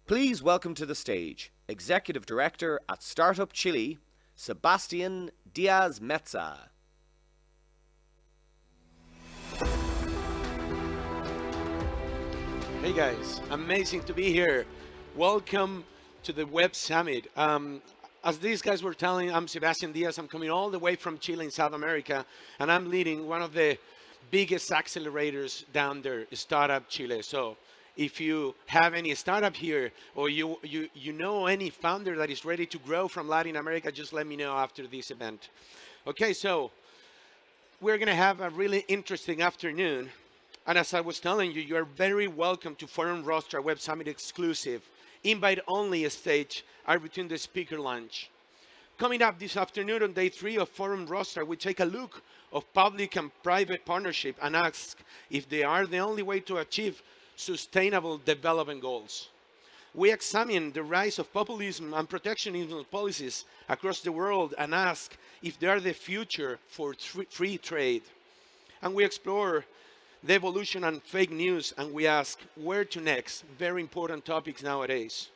Please welcome to the stage Executive Director at Startup Chile, Sebastian Diaz-Meza. Hey guys, amazing to be here. Welcome to the Web Summit. As these guys were telling, I'm Sebastian Diaz. I'm coming all the way from Chile in South America, and I'm leading one of the biggest accelerators down there, Startup Chile. So if you have any startup here, or you know any founder that is ready to grow from Latin America, just let me know after this event. Okay, so we're gonna have a really interesting afternoon. And as I was telling you, you are very welcome to Forum Roster Web Summit exclusive, invite-only stage between the speaker lounge. Coming up this afternoon on day 3 of Forum Roster, we take a look of public and private partnership and ask if they are the only way to achieve sustainable development goals. We examine the rise of populism and protectionism policies across the world and ask if they are the future for free trade. And we explore the evolution and fake news, and we ask where to next. Very important topics nowadays.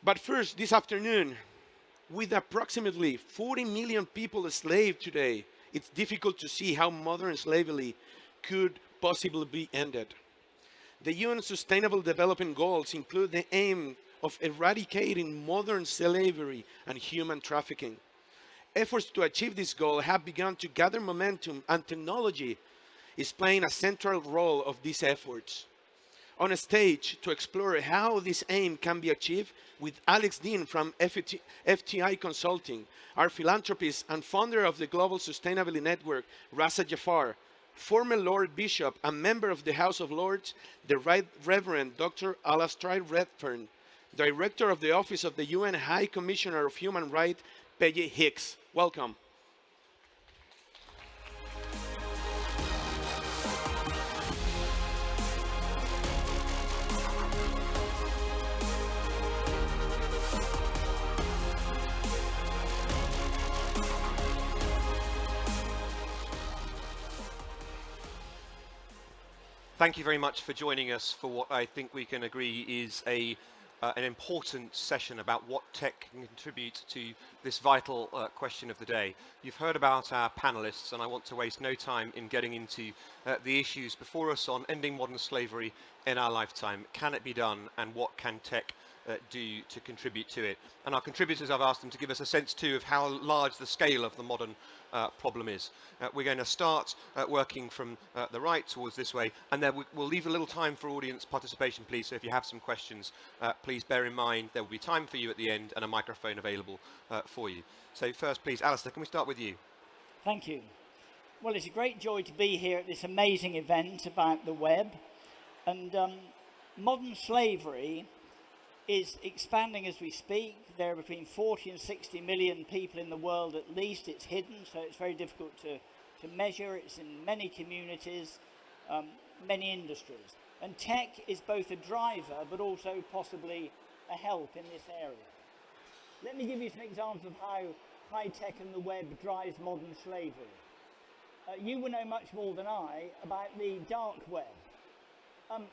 But first, this afternoon, with approximately 40 million people enslaved today, it's difficult to see how modern slavery could possibly be ended. The UN Sustainable Development Goals include the aim of eradicating modern slavery and human trafficking. Efforts to achieve this goal have begun to gather momentum, and technology is playing a central role of these efforts. On a stage to explore how this aim can be achieved with Alex Deane from FTI Consulting, our philanthropist and founder of the Global Sustainability Network, Raza Jafar, former Lord Bishop and member of the House of Lords, the Reverend Dr. Alastair Redfern, Director of the Office of the UN High Commissioner of Human Rights, Peggy Hicks. Welcome. Thank you very much for joining us for what I think we can agree is an important session about what tech can contribute to this vital question of the day. You've heard about our panelists, and I want to waste no time in getting into the issues before us on ending modern slavery in our lifetime. Can it be done, and what can tech do to contribute to it? And our contributors, I've asked them to give us a sense too of how large the scale of the modern problem is. We're going to start working from the right towards this way, and then we'll leave a little time for audience participation, please. So if you have some questions, please bear in mind there will be time for you at the end and a microphone available for you. So first, please, Alastair, can we start with you? Thank you. Well, it's a great joy to be here at this amazing event about the web. And modern slavery is expanding as we speak. There are between 40 and 60 million people in the world at least. It's hidden, so it's very difficult to measure. It's in many communities, many industries. And tech is both a driver, but also possibly a help in this area. Let me give you some examples of how high tech and the web drives modern slavery. You will know much more than I about the dark web.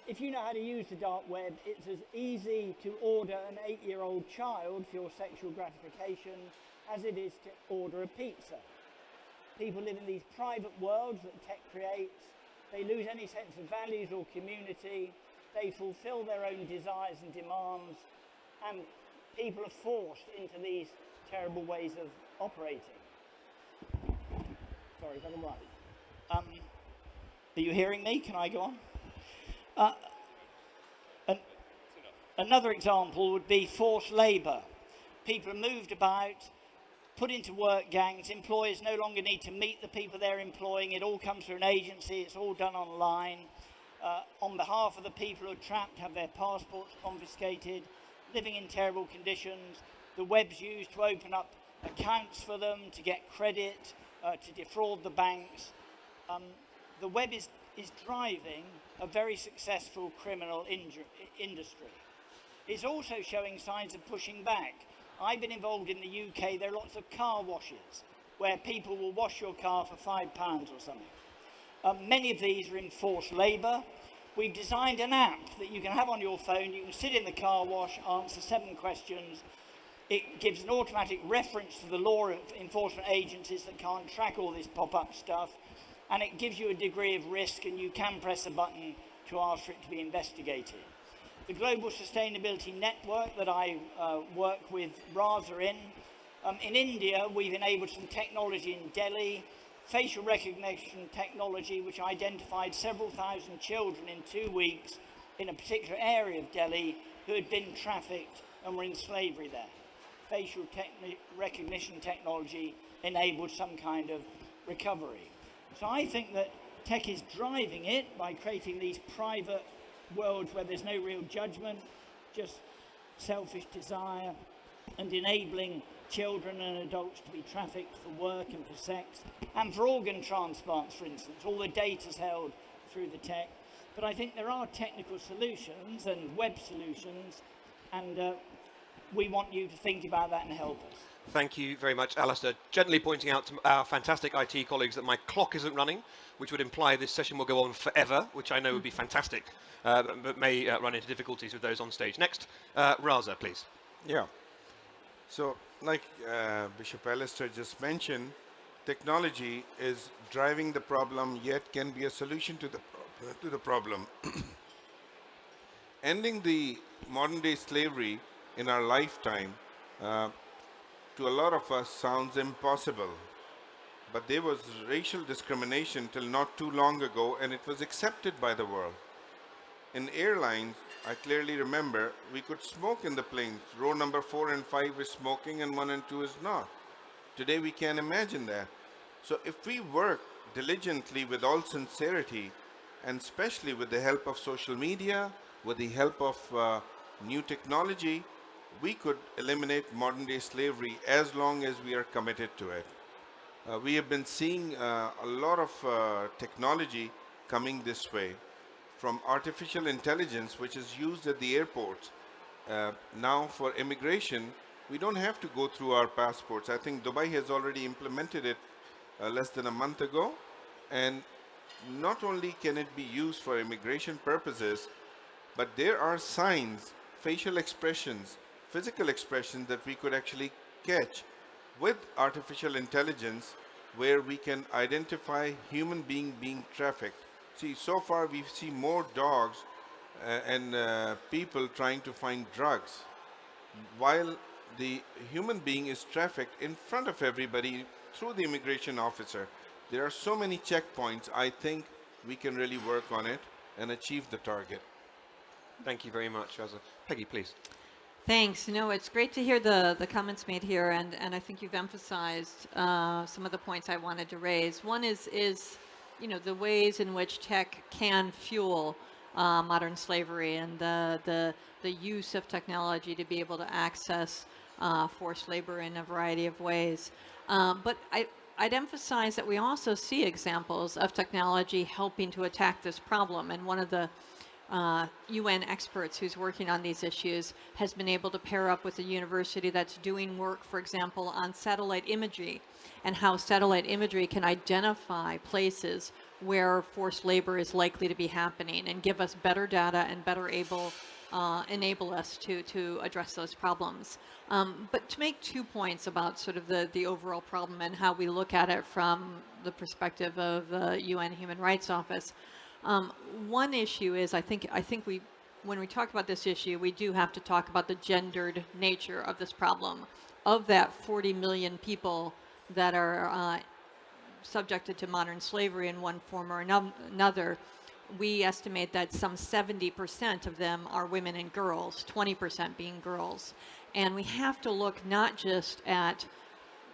If you know how to use the dark web, it's as easy to order an 8-year-old child for your sexual gratification as it is to order a pizza. People live in these private worlds that tech creates. They lose any sense of values or community. They fulfill their own desires and demands, and people are forced into these terrible ways of operating. Sorry, is that all right? Are you hearing me? Can I go on? Another example would be forced labour. People are moved about, put into work gangs. Employers no longer need to meet the people they're employing. It all comes through an agency. It's all done online. On behalf of the people who are trapped, have their passports confiscated, living in terrible conditions. The web's used to open up accounts for them, to get credit, to defraud the banks. The web is driving a very successful criminal industry. It's also showing signs of pushing back. I've been involved in the UK. There are lots of car washes where people will wash your car for £5 or something. Many of these are in forced labour. we've designed an app that you can have on your phone. You can sit in the car wash, answer 7 questions. It gives an automatic reference to the law enforcement agencies that can't track all this pop-up stuff, and it gives you a degree of risk, and you can press a button to ask for it to be investigated. The Global Sustainability Network that I work with Raza in India, we've enabled some technology in Delhi, facial recognition technology, which identified several thousand children in 2 weeks in a particular area of Delhi who had been trafficked and were in slavery there. Facial recognition technology enabled some kind of recovery. So I think that tech is driving it by creating these private worlds where there's no real judgment, just selfish desire, and enabling children and adults to be trafficked for work and for sex, and for organ transplants, for instance. All the data's held through the tech. But I think there are technical solutions and web solutions, and we want you to think about that and help us. Thank you very much, Alastair. Gently pointing out to our fantastic IT colleagues that my clock isn't running, which would imply this session will go on forever, which I know would be fantastic, but may run into difficulties with those on stage. Next, Raza, please. Yeah. So, like Bishop Alastair just mentioned, technology is driving the problem, yet can be a solution to the problem. Ending the modern-day slavery in our lifetime, to a lot of us, sounds impossible. But there was racial discrimination till not too long ago, and it was accepted by the world. In airlines, I clearly remember we could smoke in the planes. Row number 4 and 5 is smoking and 1 and 2 is not. Today we can't imagine that. So if we work diligently with all sincerity, and especially with the help of social media, with the help of new technology, we could eliminate modern day slavery as long as we are committed to it. We have been seeing a lot of technology coming this way, from artificial intelligence, which is used at the airports. Now for immigration, we don't have to go through our passports. I think Dubai has already implemented it less than a month ago. And not only can it be used for immigration purposes, but there are signs, facial expressions, physical expressions that we could actually catch with artificial intelligence, where we can identify human being trafficked. See, so far we've seen more dogs and people trying to find drugs, while the human being is trafficked in front of everybody through the immigration officer. There are so many checkpoints. I think we can really work on it and achieve the target. Thank you very much, Raza. Peggy, please. Thanks. You know, it's great to hear the comments made here, and I think you've emphasized some of the points I wanted to raise. One is you know, the ways in which tech can fuel modern slavery, and the use of technology to be able to access forced labor in a variety of ways. But I'd emphasize that we also see examples of technology helping to attack this problem, and one of the UN experts who's working on these issues has been able to pair up with a university that's doing work, for example, on satellite imagery, and how satellite imagery can identify places where forced labor is likely to be happening and give us better data and better enable us to address those problems. But to make 2 points about sort of the overall problem and how we look at it from the perspective of the UN Human Rights Office. One issue is I think when we talk about this issue, we do have to talk about the gendered nature of this problem. Of that 40 million people that are subjected to modern slavery in one form or another, we estimate that some 70% of them are women and girls, 20% being girls. And we have to look not just at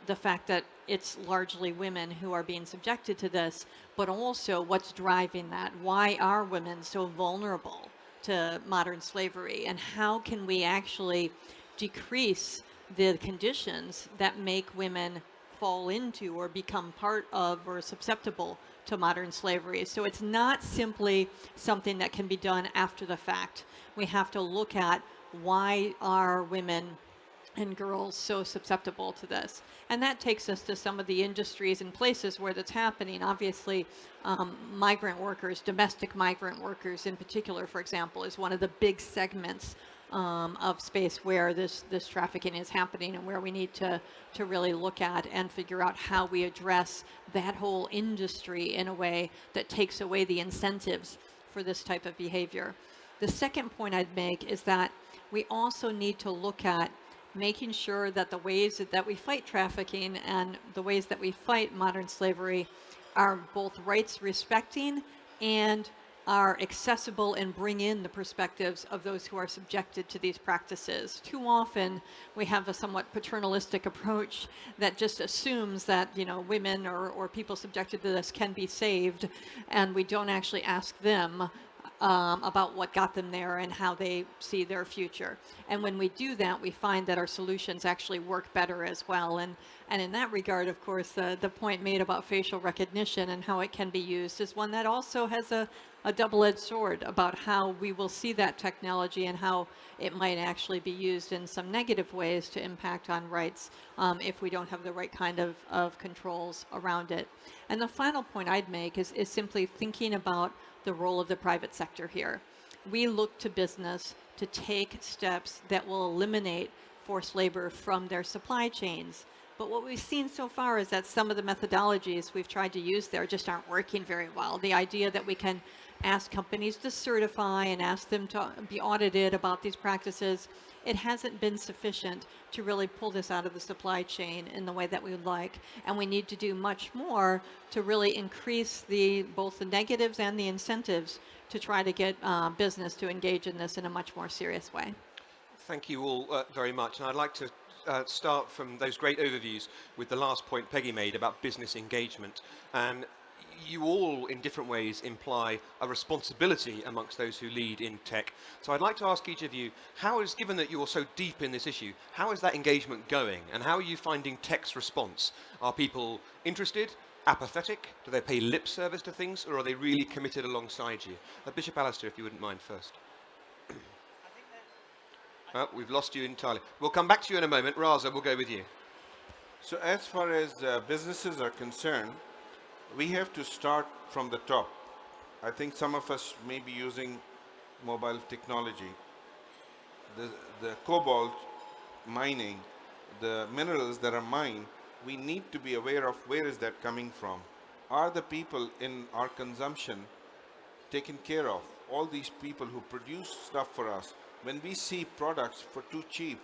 the fact that it's largely women who are being subjected to this, but also what's driving that. Why are women so vulnerable to modern slavery? And how can we actually decrease the conditions that make women fall into or become part of or susceptible to modern slavery? So it's not simply something that can be done after the fact. We have to look at why are women and girls so susceptible to this. And that takes us to some of the industries and places where that's happening. Obviously, migrant workers, domestic migrant workers in particular, for example, is one of the big segments of space where this trafficking is happening, and where we need to really look at and figure out how we address that whole industry in a way that takes away the incentives for this type of behavior. The second point I'd make is that we also need to look at making sure that the ways that we fight trafficking and the ways that we fight modern slavery are both rights respecting and are accessible and bring in the perspectives of those who are subjected to these practices. Too often we have a somewhat paternalistic approach that just assumes that, you know, women or people subjected to this can be saved, and we don't actually ask them about what got them there and how they see their future. And when we do that, we find that our solutions actually work better as well. And in that regard, of course, the point made about facial recognition and how it can be used is one that also has a double-edged sword about how we will see that technology and how it might actually be used in some negative ways to impact on rights if we don't have the right kind of controls around it. And the final point I'd make is simply thinking about the role of the private sector here. We look to business to take steps that will eliminate forced labor from their supply chains. But what we've seen so far is that some of the methodologies we've tried to use there just aren't working very well. The idea that we can ask companies to certify and ask them to be audited about these practices, it hasn't been sufficient to really pull this out of the supply chain in the way that we would like. And we need to do much more to really increase both the negatives and the incentives to try to get business to engage in this in a much more serious way. Thank you all very much. And I'd like to start from those great overviews with the last point Peggy made about business engagement. And you all, in different ways, imply a responsibility amongst those who lead in tech. So I'd like to ask each of you, given that you're so deep in this issue, how is that engagement going? And how are you finding tech's response? Are people interested, apathetic? Do they pay lip service to things? Or are they really committed alongside you? Bishop Alastair, if you wouldn't mind first. We've lost you entirely. We'll come back to you in a moment. Raza, we'll go with you. So as far as businesses are concerned, we have to start from the top. I think some of us may be using mobile technology. The cobalt mining, the minerals that are mined, we need to be aware of where is that coming from. Are the people in our consumption taken care of? All these people who produce stuff for us, when we see products for too cheap,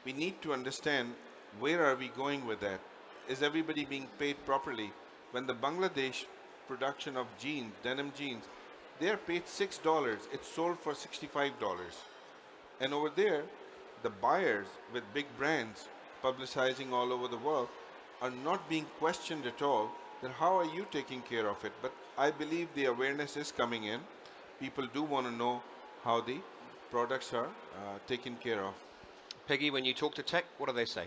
we need to understand where are we going with that. Is everybody being paid properly? When the Bangladesh production of jeans, denim jeans, they are paid $6. It's sold for $65. And over there, the buyers with big brands publicizing all over the world are not being questioned at all that how are you taking care of it. But I believe the awareness is coming in. People do want to know how the products are taken care of. Peggy, when you talk to tech, what do they say?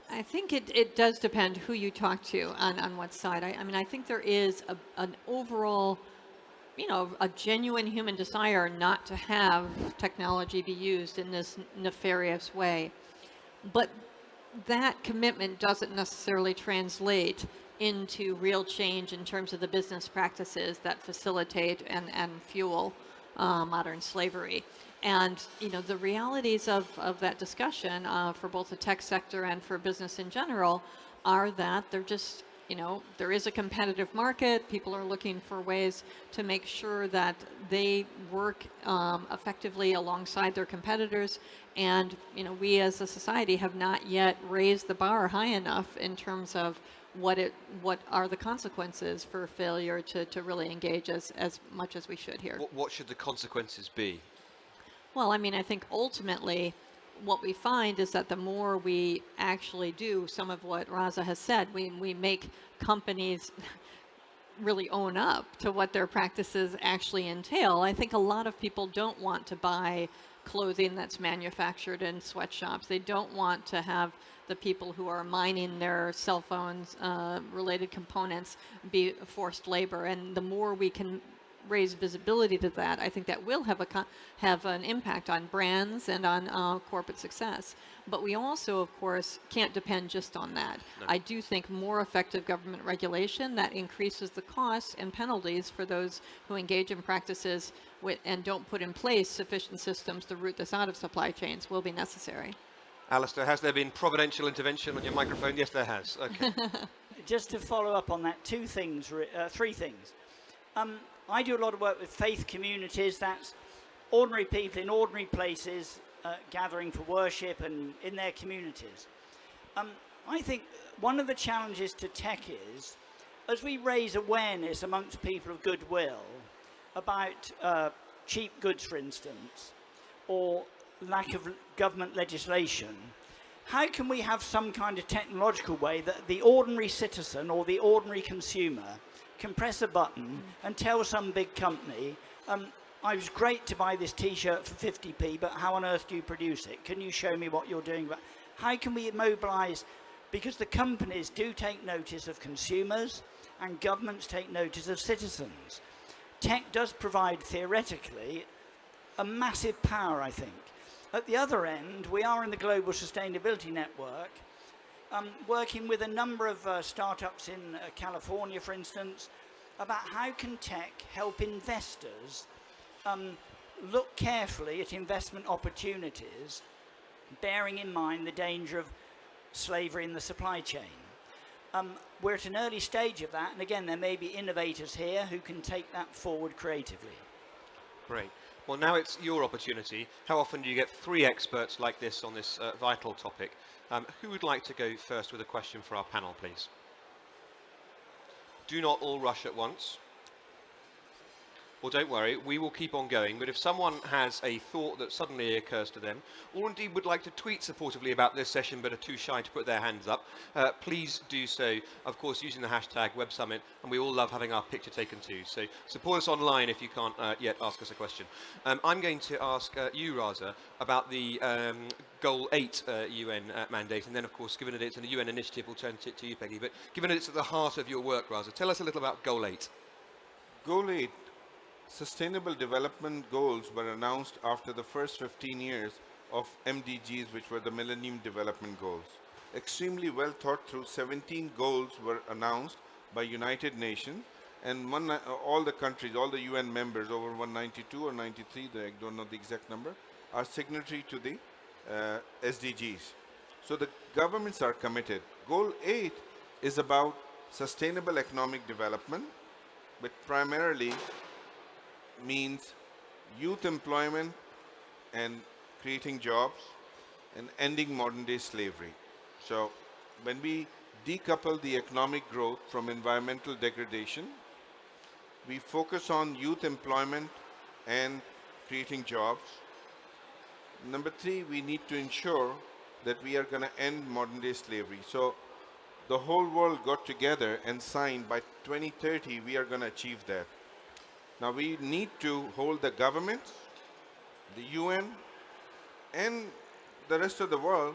I think it does depend who you talk to on what side. I mean, I think there is an overall, a genuine human desire not to have technology be used in this nefarious way. But that commitment doesn't necessarily translate into real change in terms of the business practices that facilitate and fuel modern slavery. And the realities of that discussion for both the tech sector and for business in general are that they're just, there is a competitive market. People are looking for ways to make sure that they work effectively alongside their competitors. And we as a society have not yet raised the bar high enough in terms of what are the consequences for failure to really engage as much as we should here. What should the consequences be? Well, I mean, I think ultimately what we find is that the more we actually do some of what Raza has said, we make companies really own up to what their practices actually entail. I think a lot of people don't want to buy clothing that's manufactured in sweatshops. They don't want to have the people who are mining their cell phones related components be forced labor. And the more we can raise visibility to that, I think that will have an impact on brands and on corporate success. But we also, of course, can't depend just on that. No. I do think more effective government regulation that increases the costs and penalties for those who engage in practices and don't put in place sufficient systems to root this out of supply chains will be necessary. Alastair, has there been providential intervention on your microphone? Yes, there has. Okay. Just to follow up on that, three things. I do a lot of work with faith communities. That's ordinary people in ordinary places gathering for worship and in their communities. I think one of the challenges to tech is, as we raise awareness amongst people of goodwill about cheap goods, for instance, or lack of government legislation, how can we have some kind of technological way that the ordinary citizen or the ordinary consumer can press a button and tell some big company, I was great to buy this t-shirt for 50p, but how on earth do you produce it? Can you show me what you're doing? How can we mobilize, because the companies do take notice of consumers and governments take notice of citizens. Tech does provide, theoretically, a massive power, I think. At the other end, we are in the Global Sustainability Network, working with a number of startups in California, for instance, about how can tech help investors look carefully at investment opportunities, bearing in mind the danger of slavery in the supply chain. We're at an early stage of that, and again, there may be innovators here who can take that forward creatively. Great. Well, now it's your opportunity. How often do you get three experts like this on this vital topic? Who would like to go first with a question for our panel, please? Do not all rush at once. Well, don't worry, we will keep on going, but if someone has a thought that suddenly occurs to them, or indeed would like to tweet supportively about this session but are too shy to put their hands up, please do so, of course, using the hashtag WebSummit, and we all love having our picture taken too. So support us online if you can't yet ask us a question. I'm going to ask you, Raza, about the Goal 8 UN mandate, and then, of course, given that it's a UN initiative, we'll turn it to you, Peggy, but given that it's at the heart of your work, Raza, tell us a little about Goal 8. Goal 8, Sustainable Development Goals, were announced after the first 15 years of MDGs, which were the Millennium Development Goals. Extremely well thought through, 17 goals were announced by United Nations, and all the countries, all the UN members, over 192 or 93, I don't know the exact number, are signatory to the SDGs. So the governments are committed. Goal 8 is about sustainable economic development, but primarily means youth employment and creating jobs and ending modern day slavery. So when we decouple the economic growth from environmental degradation, we focus on youth employment and creating jobs. Number 3, we need to ensure that we are going to end modern day slavery. So the whole world got together and signed by 2030 we are going to achieve that. Now we need to hold the governments, the UN, and the rest of the world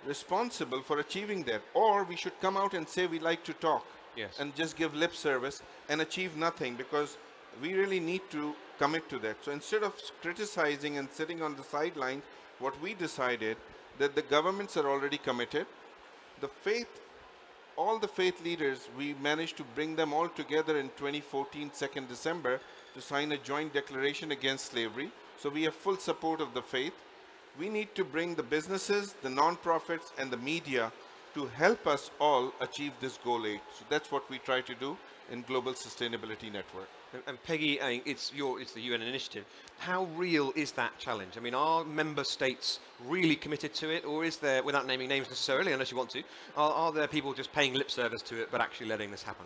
responsible for achieving that. Or we should come out and say we like to talk, Yes. and just give lip service and achieve nothing, because we really need to commit to that. So instead of criticizing and sitting on the sidelines, what we decided that the governments are already committed, all the faith leaders, we managed to bring them all together in 2014, 2nd December, to sign a joint declaration against slavery. So we have full support of the faith. We need to bring the businesses, the non-profits, and the media to help us all achieve this Goal 8. So that's what we try to do in Global Sustainability Network. And Peggy, it's the UN initiative. How real is that challenge? I mean, are member states really committed to it, or is there, without naming names necessarily, unless you want to, are there people just paying lip service to it but actually letting this happen?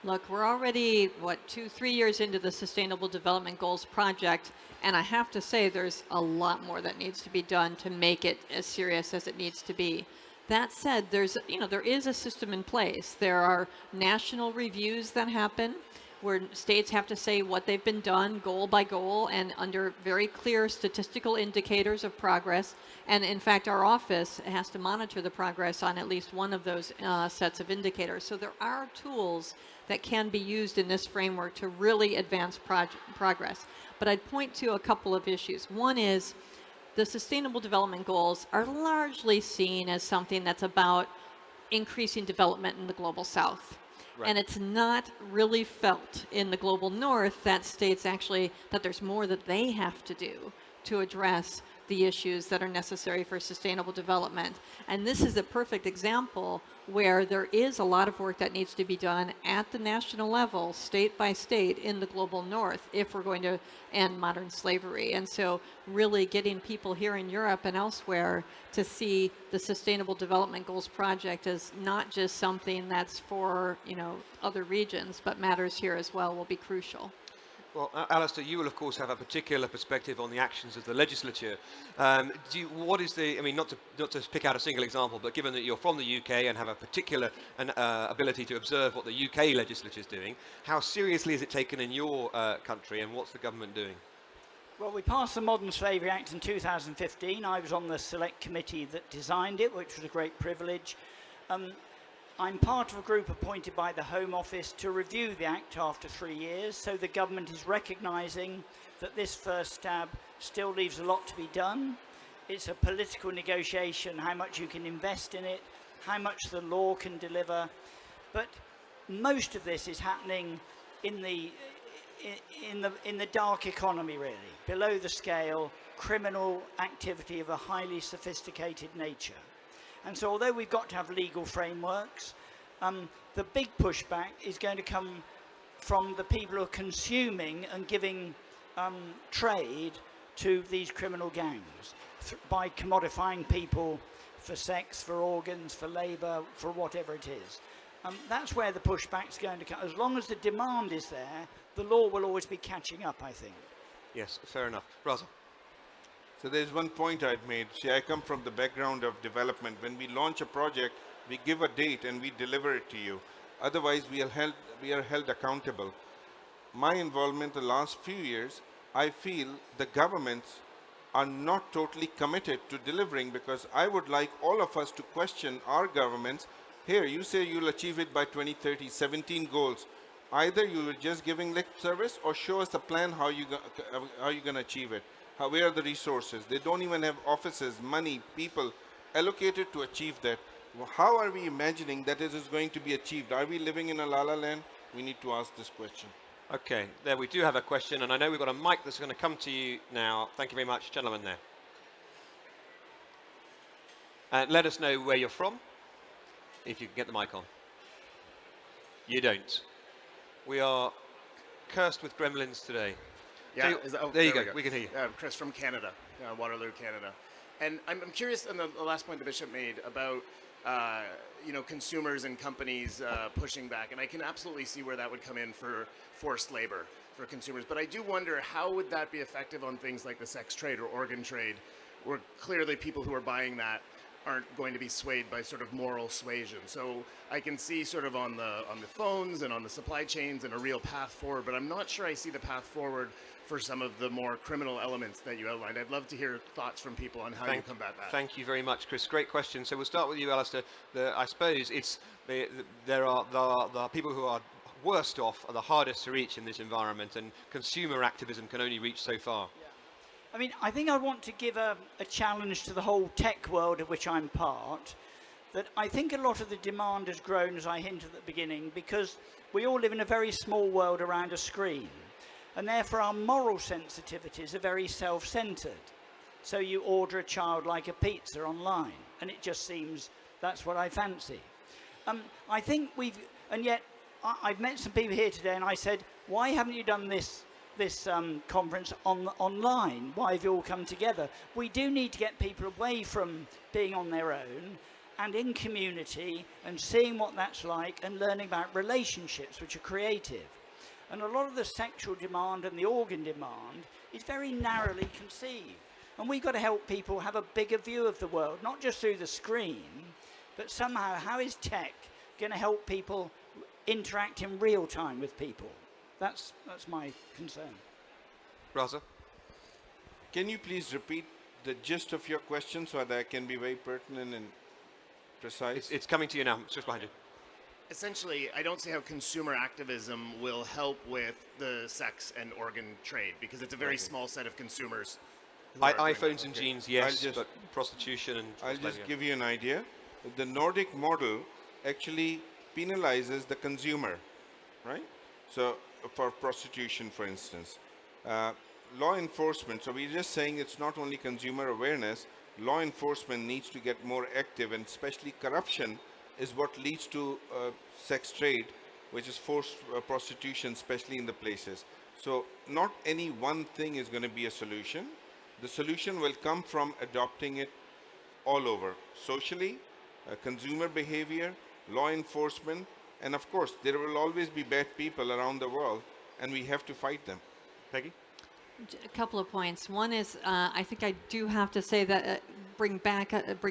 Look, we're already, 2-3 years into the Sustainable Development Goals project, and I have to say there's a lot more that needs to be done to make it as serious as it needs to be. That said, there is a system in place. There are national reviews that happen. where states have to say what they've been done goal by goal and under very clear statistical indicators of progress. And in fact, our office has to monitor the progress on at least one of those sets of indicators. So there are tools that can be used in this framework to really advance progress. But I'd point to a couple of issues. One is the Sustainable Development Goals are largely seen as something that's about increasing development in the global south. Right. And it's not really felt in the global north that states actually, that there's more that they have to do to address the issues that are necessary for sustainable development. And this is a perfect example where there is a lot of work that needs to be done at the national level, state by state, in the global north, if we're going to end modern slavery. And so really getting people here in Europe and elsewhere to see the Sustainable Development Goals project as not just something that's for, other regions, but matters here as well, will be crucial. Well, Alastair, you will of course have a particular perspective on the actions of the legislature. What is the? I mean, not to pick out a single example, but given that you're from the UK and have a particular ability to observe what the UK legislature is doing, how seriously is it taken in your country, and what's the government doing? Well, we passed the Modern Slavery Act in 2015. I was on the select committee that designed it, which was a great privilege. I'm part of a group appointed by the Home Office to review the Act after 3 years, so the government is recognising that this first stab still leaves a lot to be done. It's a political negotiation, how much you can invest in it, how much the law can deliver, but most of this is happening in the dark economy, really, below the scale, criminal activity of a highly sophisticated nature. And so although we've got to have legal frameworks, the big pushback is going to come from the people who are consuming and giving trade to these criminal gangs by commodifying people for sex, for organs, for labour, for whatever it is. That's where the pushback's going to come. As long as the demand is there, the law will always be catching up, I think. Yes, fair enough. Raza. So there's one point I'd made. See, I come from the background of development. When we launch a project, we give a date and we deliver it to you. Otherwise, we are held accountable. My involvement the last few years, I feel the governments are not totally committed to delivering, because I would like all of us to question our governments. Here, you say you'll achieve it by 2030, 17 goals. Either you are just giving lip service, or show us a plan how you're going to achieve it. Where are the resources? They don't even have offices, money, people allocated to achieve that. How are we imagining that it is going to be achieved? Are we living in a la-la land? We need to ask this question. Okay, there we do have a question, and I know we've got a mic that's going to come to you now. Thank you very much, gentlemen there. And let us know where you're from, if you can get the mic on. You don't. We are cursed with gremlins today. Yeah, there you go. We can hear you. Chris from Canada, Waterloo, Canada. And I'm curious on the last point the Bishop made about consumers and companies pushing back. And I can absolutely see where that would come in for forced labor for consumers. But I do wonder, how would that be effective on things like the sex trade or organ trade, where clearly people who are buying that aren't going to be swayed by sort of moral suasion. So I can see sort of on the phones and on the supply chains and a real path forward, but I'm not sure I see the path forward for some of the more criminal elements that you outlined. I'd love to hear thoughts from people on how you combat that. Thank you very much, Chris. Great question. So we'll start with you, Alastair. I suppose there are people who are worst off, are the hardest to reach in this environment, and consumer activism can only reach so far. Yeah. I mean, I think I want to give a challenge to the whole tech world of which I'm part, that I think a lot of the demand has grown, as I hinted at the beginning, because we all live in a very small world around a screen. And therefore our moral sensitivities are very self-centered. So you order a childlike a pizza online, and it just seems that's what I fancy. I think I've met some people here today, and I said, why haven't you done this conference online? Why have you all come together? We do need to get people away from being on their own and in community and seeing what that's like and learning about relationships which are creative. And a lot of the sexual demand and the organ demand is very narrowly conceived. And we've got to help people have a bigger view of the world, not just through the screen, but somehow how is tech going to help people interact in real time with people? That's my concern. Raza? Can you please repeat the gist of your question so that I can be very pertinent and precise? It's coming to you now. It's just behind you. Essentially, I don't see how consumer activism will help with the sex and organ trade because it's a very small set of consumers. iPhones and jeans, yes, just- but prostitution and... I'll just yeah. give you an idea. The Nordic model actually penalizes the consumer, right? So for prostitution, for instance, law enforcement, so we're just saying it's not only consumer awareness, law enforcement needs to get more active, and especially corruption is what leads to sex trade, which is forced prostitution, especially in the places. So not any one thing is going to be a solution. The solution will come from adopting it all over, socially, consumer behavior, law enforcement, and of course, there will always be bad people around the world, and we have to fight them. Peggy? A couple of points. One is, I think I do have to say that bring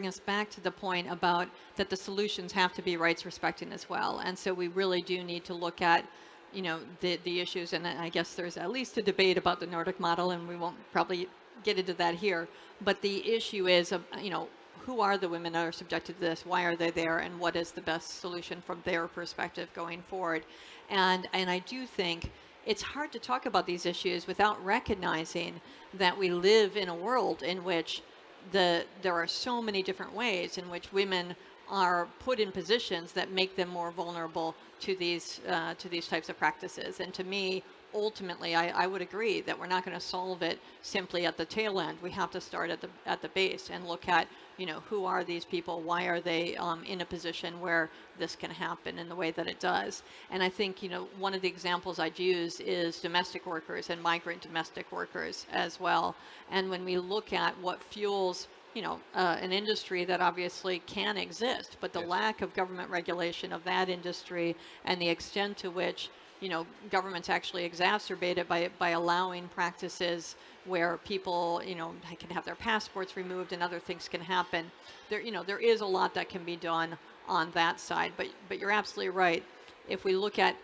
us back to the point about that the solutions have to be rights respecting as well. And so we really do need to look at, you know, the issues. And I guess there's at least a debate about the Nordic model, and we won't probably get into that here. But the issue is, you know, who are the women that are subjected to this? Why are they there? And what is the best solution from their perspective going forward? And I do think it's hard to talk about these issues without recognizing that we live in a world in which there are so many different ways in which women are put in positions that make them more vulnerable to these types of practices. And to me, ultimately, I would agree that we're not going to solve it simply at the tail end. We have to start at the base and look at, you know, who are these people? Why are they in a position where this can happen in the way that it does? And I think, you know, one of the examples I'd use is domestic workers and migrant domestic workers as well. And when we look at what fuels, you know, an industry that obviously can exist, but the lack of government regulation of that industry and the extent to which, you know, governments actually exacerbate it by allowing practices where people, you know, can have their passports removed and other things can happen. There, you know, there is a lot that can be done on that side. But you're absolutely right. If we look at,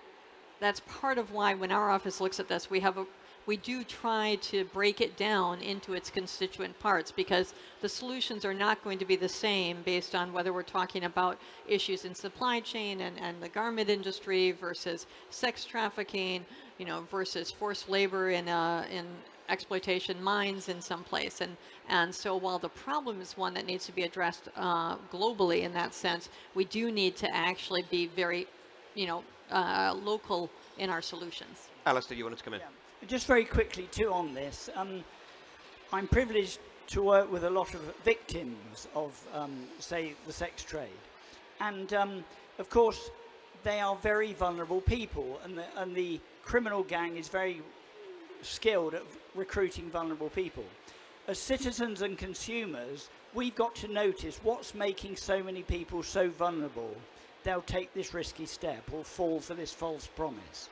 that's part of why when our office looks at this, we do try to break it down into its constituent parts, because the solutions are not going to be the same based on whether we're talking about issues in supply chain and the garment industry versus sex trafficking, you know, versus forced labor in exploitation mines in some place. And so while the problem is one that needs to be addressed globally in that sense, we do need to actually be very, you know, local in our solutions. Alastair, you wanted to come in? Yeah. Just very quickly too on this, I'm privileged to work with a lot of victims of, say, the sex trade. And of course, they are very vulnerable people, and the criminal gang is very skilled at recruiting vulnerable people. As citizens and consumers, we've got to notice what's making so many people so vulnerable. They'll take this risky step or fall for this false promise.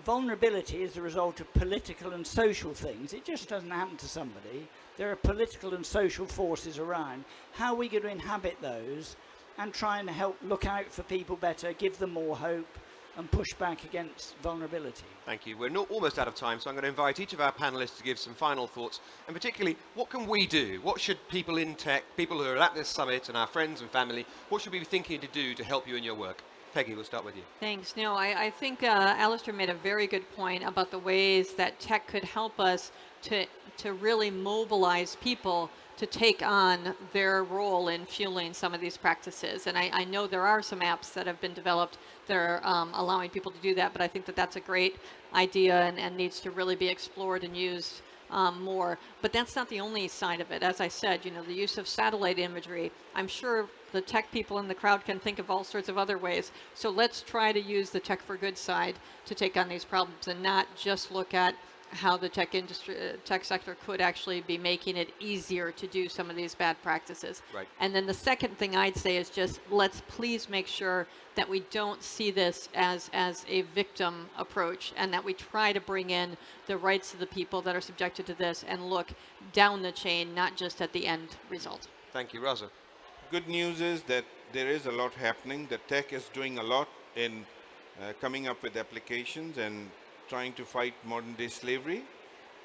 Vulnerability is the result of political and social things. It just doesn't happen to somebody. There are political and social forces around. How are we going to inhabit those and try and help look out for people better, give them more hope, and push back against vulnerability? Thank you. We're almost out of time, so I'm going to invite each of our panelists to give some final thoughts, and particularly, what can we do? What should people in tech, people who are at this summit and our friends and family, what should we be thinking to do to help you in your work? Peggy, we'll start with you. Thanks. No, I think Alastair made a very good point about the ways that tech could help us to really mobilize people to take on their role in fueling some of these practices. And I know there are some apps that have been developed that are allowing people to do that, but I think that that's a great idea and needs to really be explored and used more. But that's not the only side of it. As I said, you know, the use of satellite imagery, I'm sure the tech people in the crowd can think of all sorts of other ways. So let's try to use the tech for good side to take on these problems and not just look at how the tech sector could actually be making it easier to do some of these bad practices. Right. And then the second thing I'd say is just let's please make sure that we don't see this as a victim approach, and that we try to bring in the rights of the people that are subjected to this and look down the chain, not just at the end result. Thank you. Raza. Good news is that there is a lot happening. The tech is doing a lot in coming up with applications and trying to fight modern day slavery.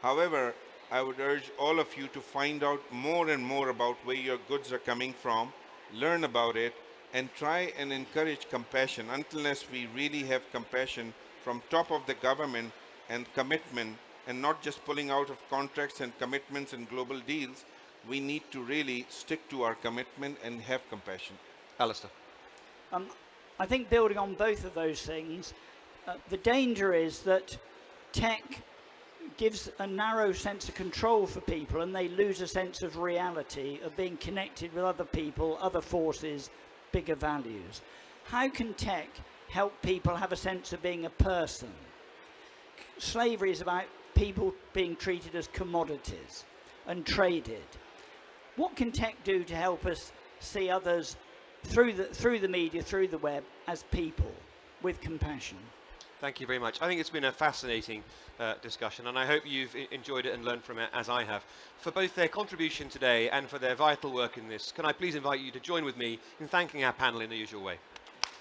However, I would urge all of you to find out more and more about where your goods are coming from, learn about it, and try and encourage compassion. Unless we really have compassion from top of the government and commitment, and not just pulling out of contracts and commitments and global deals, we need to really stick to our commitment and have compassion. Alastair. I think building on both of those things, the danger is that tech gives a narrow sense of control for people and they lose a sense of reality, of being connected with other people, other forces, bigger values. How can tech help people have a sense of being a person? Slavery is about people being treated as commodities and traded. What can tech do to help us see others through the media, through the web, as people with compassion? Thank you very much. I think it's been a fascinating discussion, and I hope you've enjoyed it and learned from it, as I have. For both their contribution today and for their vital work in this, can I please invite you to join with me in thanking our panel in the usual way?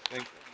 Thank you.